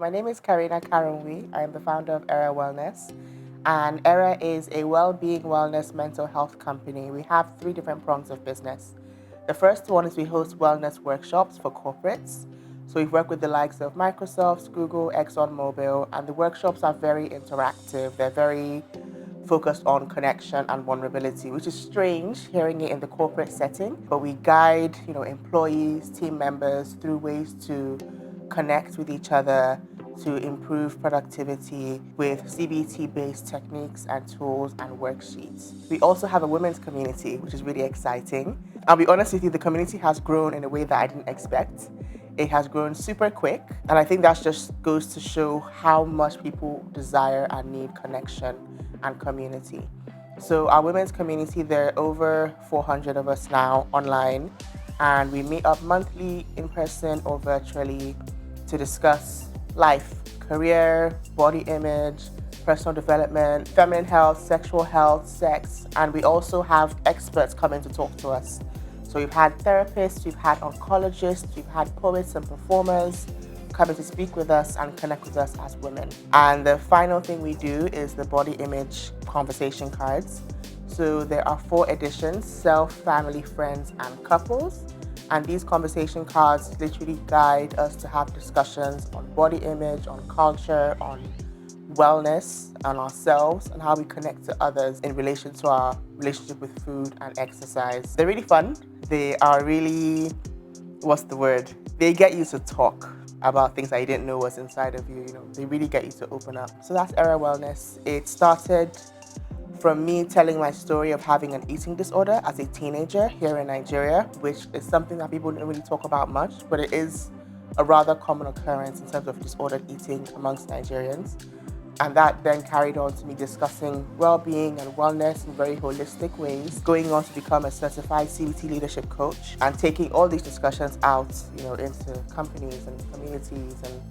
My name is Karunwi. I am the founder of Ere Wellness. And Ere is a well-being, wellness, mental health company. We have three different prongs of business. The first one is we host wellness workshops for corporates. So we work with the likes of Microsoft, Google, ExxonMobil, and the workshops are very interactive. They're very focused on connection and vulnerability, which is strange hearing it in the corporate setting. But we guide, employees, team members through ways to connect with each other, to improve productivity with CBT-based techniques and tools and worksheets. We also have a women's community, which is really exciting. I'll be honest with you, the community has grown in a way that I didn't expect. It has grown super quick, and I think that just goes to show how much people desire and need connection and community. So our women's community, there are over 400 of us now online, and we meet up monthly in person or virtually to discuss life, career, body image, personal development, feminine health, sexual health, sex, and we also have experts coming to talk to us. So we've had therapists, we've had oncologists, we've had poets and performers coming to speak with us and connect with us as women. And the final thing we do is the body image conversation cards. So there are 4 editions: self, family, friends, and couples. And these conversation cards literally guide us to have discussions on body image, on culture, on wellness, on ourselves, and how we connect to others in relation to our relationship with food and exercise. They're really fun. They are really, what's the word? They get you to talk about things that you didn't know was inside of you. They really get you to open up. So that's Ere Wellness. It started from me telling my story of having an eating disorder as a teenager here in Nigeria, which is something that people don't really talk about much, but it is a rather common occurrence in terms of disordered eating amongst Nigerians. And that then carried on to me discussing well-being and wellness in very holistic ways, going on to become a certified CBT leadership coach and taking all these discussions out, into companies and communities and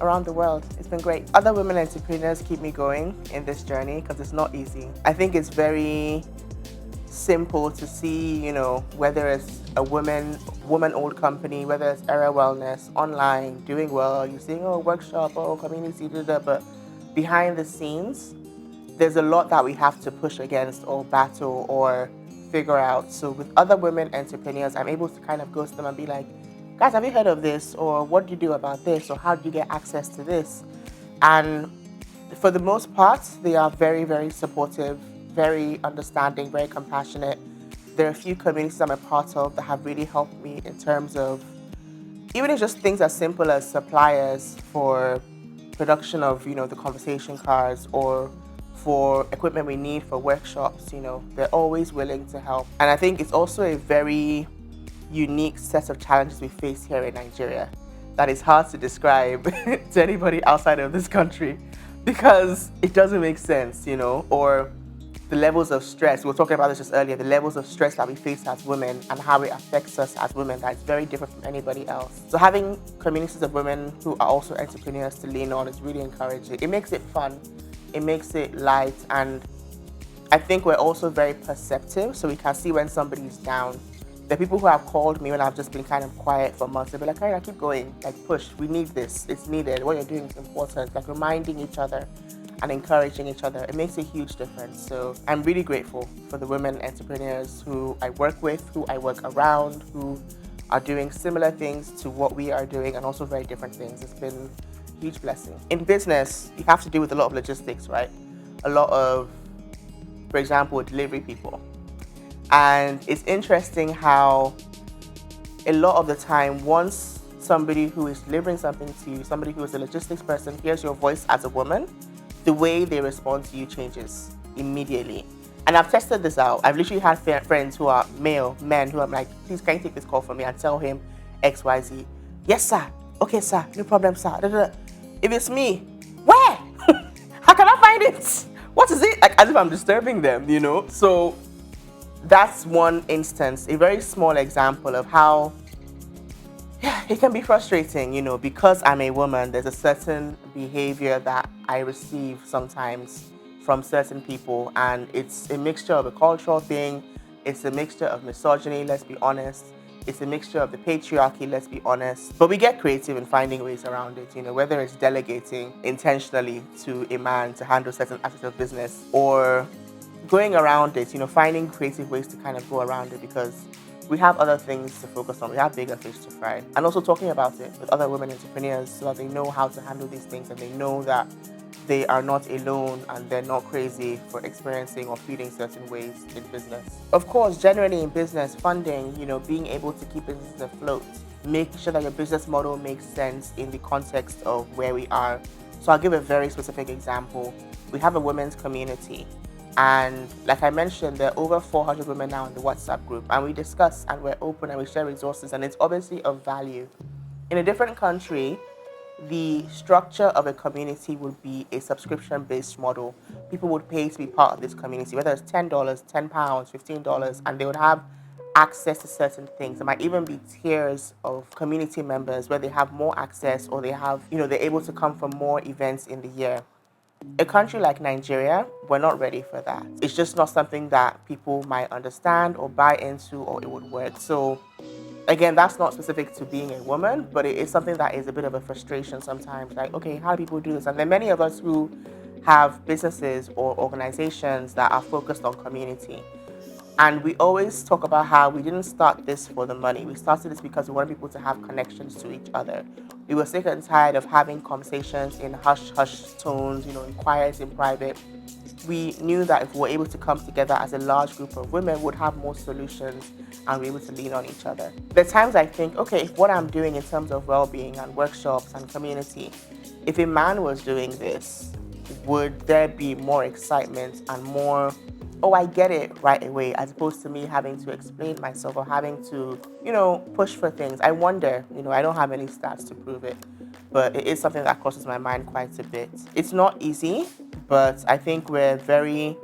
around the world. It's been great. Other women entrepreneurs keep me going in this journey because it's not easy. I think it's very simple to see, whether it's a woman-owned company, whether it's Ere Wellness, online, doing well, you're seeing, workshop, community, but behind the scenes, there's a lot that we have to push against or battle or figure out. So with other women entrepreneurs, I'm able to kind of go to them and be like, guys, have you heard of this? Or what do you do about this? Or how do you get access to this? And for the most part, they are very, very supportive, very understanding, very compassionate. There are a few communities I'm a part of that have really helped me in terms of even if just things as simple as suppliers for production of, the conversation cards or for equipment we need for workshops, they're always willing to help. And I think it's also a very unique set of challenges we face here in Nigeria that is hard to describe to anybody outside of this country because it doesn't make sense, or the levels of stress. We were talking about this just earlier, the levels of stress that we face as women and how it affects us as women that is very different from anybody else. So having communities of women who are also entrepreneurs to lean on is really encouraging. It makes it fun, it makes it light, and I think we're also very perceptive, so we can see when somebody's down. The people who have called me when I've just been kind of quiet for months, they'll be like, Karina, keep going, push, we need this, it's needed, what you're doing is important, reminding each other and encouraging each other. It makes a huge difference. So I'm really grateful for the women entrepreneurs who I work with, who I work around, who are doing similar things to what we are doing and also very different things. It's been a huge blessing. In business, you have to deal with a lot of logistics, right? A lot of, for example, delivery people. And it's interesting how a lot of the time, once somebody who is delivering something to you, somebody who is a logistics person, hears your voice as a woman, the way they respond to you changes immediately. And I've tested this out. I've literally had friends who are male men who I'm like, please, can you take this call for me and tell him X, Y, Z? Yes, sir. Okay, sir. No problem, sir. Da, da, da. If it's me, where? How can I find it? What is it? As if I'm disturbing them, So that's one instance, a very small example of how it can be frustrating, because I'm a woman, there's a certain behavior that I receive sometimes from certain people, and it's a mixture of a cultural thing, it's a mixture of misogyny, let's be honest, It's a mixture of the patriarchy, let's be honest. But we get creative in finding ways around it, whether it's delegating intentionally to a man to handle certain aspects of business, or going around it, finding creative ways to kind of go around it, because we have other things to focus on. We have bigger fish to fry. And also talking about it with other women entrepreneurs so that they know how to handle these things and they know that they are not alone and they're not crazy for experiencing or feeling certain ways in business. Of course, generally in business, funding, being able to keep businesses afloat, make sure that your business model makes sense in the context of where we are. So I'll give a very specific example. We have a women's community. And like I mentioned, there are over 400 women now in the WhatsApp group. And we discuss and we're open and we share resources. And it's obviously of value. In a different country, the structure of a community would be a subscription-based model. People would pay to be part of this community, whether it's $10, £10, $15, and they would have access to certain things. There might even be tiers of community members where they have more access, or they have, they're able to come for more events in the year. A country like Nigeria, we're not ready for that. It's just not something that people might understand or buy into, or it would work. So again, that's not specific to being a woman, but it is something that is a bit of a frustration sometimes. Like, okay, how do people do this? And there are many of us who have businesses or organizations that are focused on community. And we always talk about how we didn't start this for the money. We started this because we wanted people to have connections to each other. We were sick and tired of having conversations in hush-hush tones, in quiet, in private. We knew that if we were able to come together as a large group of women, we'd have more solutions and be able to lean on each other. There are times I think, okay, if what I'm doing in terms of well-being and workshops and community, if a man was doing this, would there be more excitement and more, oh, I get it right away, as opposed to me having to explain myself or having to, push for things? I wonder, I don't have any stats to prove it, but it is something that crosses my mind quite a bit. It's not easy, but I think we're very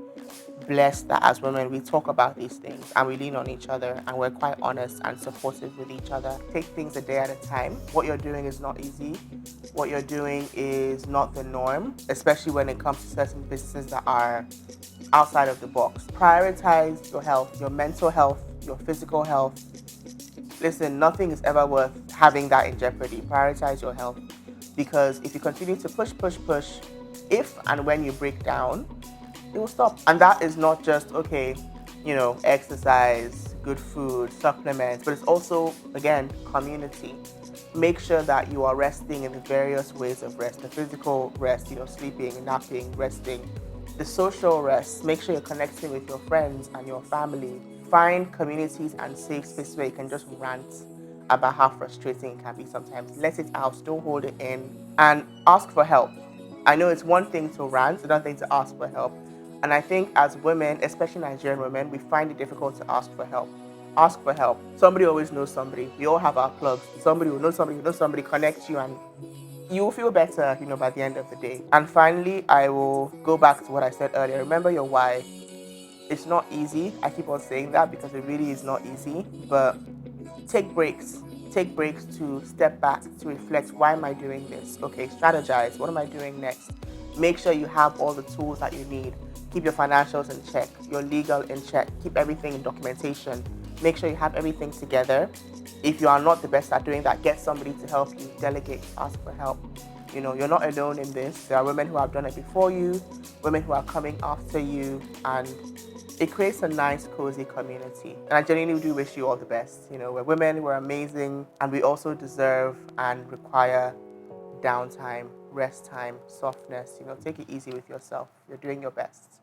blessed that as women we talk about these things and we lean on each other and we're quite honest and supportive with each other. Take things a day at a time. What you're doing is not easy. What you're doing is not the norm, especially when it comes to certain businesses that are outside of the box. Prioritize your health, your mental health, your physical health. Listen, nothing is ever worth having that in jeopardy. Prioritize your health, because if you continue to push, if and when you break down, it will stop. And that is not just, okay, exercise, good food, supplements, but it's also, again, community. Make sure that you are resting in the various ways of rest. The physical rest, sleeping, napping, resting. The social rest, make sure you're connecting with your friends and your family. Find communities and safe spaces where you can just rant about how frustrating it can be sometimes. Let it out, don't hold it in, and ask for help. I know it's one thing to rant, another thing to ask for help. And I think as women, especially Nigerian women, we find it difficult to ask for help. Ask for help. Somebody always knows somebody. We all have our plugs. Somebody will know somebody, connect you, and you will feel better, by the end of the day. And finally, I will go back to what I said earlier. Remember your why. It's not easy. I keep on saying that because it really is not easy. But take breaks. Take breaks to step back, to reflect. Why am I doing this? Okay, strategize. What am I doing next? Make sure you have all the tools that you need. Keep your financials in check, your legal in check. Keep everything in documentation. Make sure you have everything together. If you are not the best at doing that, get somebody to help you. Delegate, ask for help. You're not alone in this. There are women who have done it before you, women who are coming after you, and it creates a nice, cozy community. And I genuinely do wish you all the best. We're women, we're amazing, and we also deserve and require downtime, rest time, softness. Take it easy with yourself. You're doing your best.